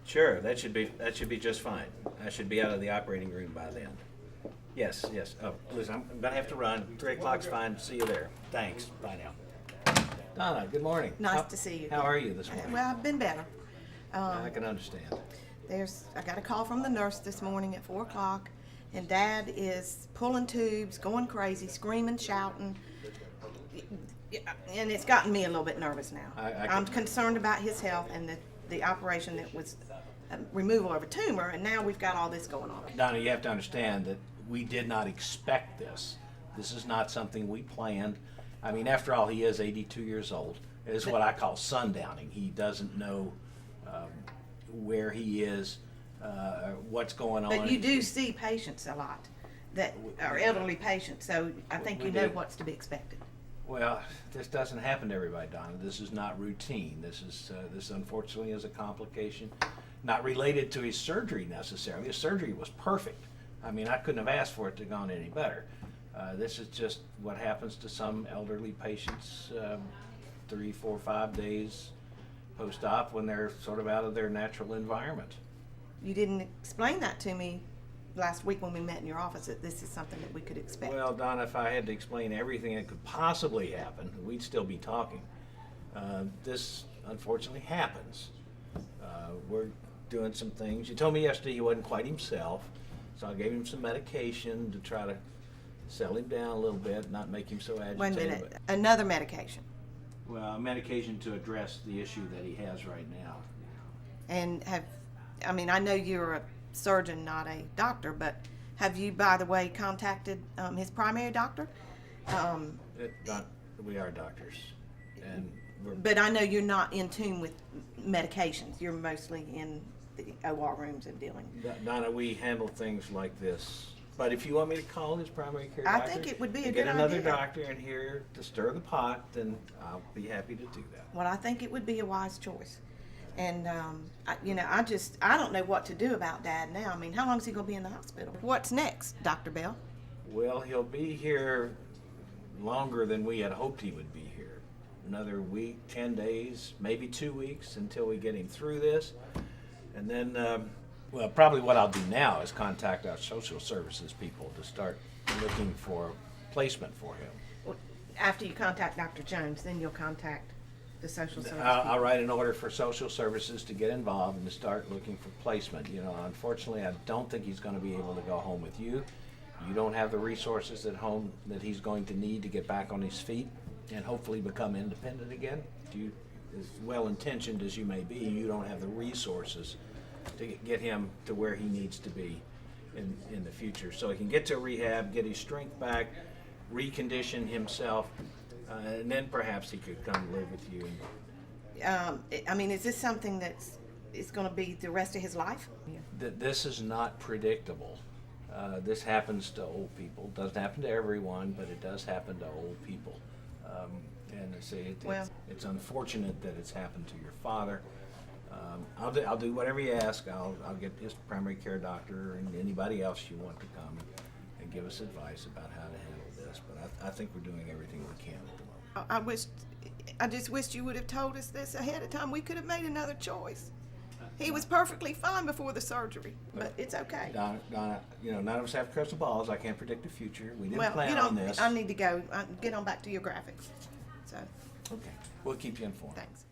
Sure, that should be just fine. I should be out of the operating room by then. Yes, yes. Oh, listen, I'm gonna have to run. 3 o'clock's fine. See you there. Thanks. Bye now. Donna, good morning. Nice to see you. How are you this morning? Well, I've been better. I can understand. I got a call from the nurse this morning at 4 o'clock, and Dad is pulling tubes, going crazy, screaming, shouting, and it's gotten me a little bit nervous now. I'm concerned about his health and the operation that was removal of a tumor, and now we've got all this going on. Donna, you have to understand that we did not expect this. This is not something we planned. I mean, after all, he is 82 years old. It is what I call sundowning. He doesn't know where he is, what's going on. But you do see patients a lot that are elderly patients, so I think you know what's to be expected. Well, this doesn't happen to everybody, Donna. This is not routine. This unfortunately is a complication, not related to his surgery necessarily. His surgery was perfect. I mean, I couldn't have asked for it to have gone any better. This is just what happens to some elderly patients 3, 4, 5 days post-op when they're sort of out of their natural environment. You didn't explain that to me last week when we met in your office, that this is something that we could expect. Well, Donna, if I had to explain everything that could possibly happen, we'd still be talking. This unfortunately happens. We're doing some things. You told me yesterday he wasn't quite himself, so I gave him some medication to try to settle him down a little bit, not make him so agitated. Wait a minute, another medication. Well, a medication to address the issue that he has right now. And I know you're a surgeon, not a doctor, but have you, by the way, contacted his primary doctor? We are doctors, and but I know you're not in tune with medications. You're mostly in the OR rooms and dealing. Donna, we handle things like this. But if you want me to call his primary care doctor, I think it would be a and good get another idea. doctor in here to stir the pot, then I'll be happy to do that. Well, I think it would be a wise choice. And, I don't know what to do about Dad now. I mean, how long is he going to be in the hospital? What's next, Dr. Bell? Well, he'll be here longer than we had hoped he would be here. Another week, 10 days, maybe 2 weeks until we get him through this. And then, well, probably what I'll do now is contact our social services people to start looking for placement for him. Well, after you contact Dr. Jones, then you'll contact the social service I'll people. write an order for social services to get involved and to start looking for placement. You know, unfortunately, I don't think he's going to be able to go home with you. You don't have the resources at home that he's going to need to get back on his feet and hopefully become independent again. You, as well-intentioned as you may be, you don't have the resources to get him to where he needs to be in the future. So he can get to rehab, get his strength back, recondition himself, and then perhaps he could come live with you. Is this something that's going to be the rest of his life? This is not predictable. This happens to old people. Doesn't happen to everyone, but it does happen to old people. And I say it's unfortunate that it's happened to your father. I'll do whatever you ask. I'll get his primary care doctor and anybody else you want to come and give us advice about how to handle this. But I think we're doing everything we can at the moment. I just wished you would have told us this ahead of time. We could have made another choice. He was perfectly fine before the surgery, but it's okay. Donna, none of us have crystal balls. I can't predict the future. We didn't Well, plan on this. I need to go. Get on back to your graphics. So, Okay, we'll keep you informed. thanks.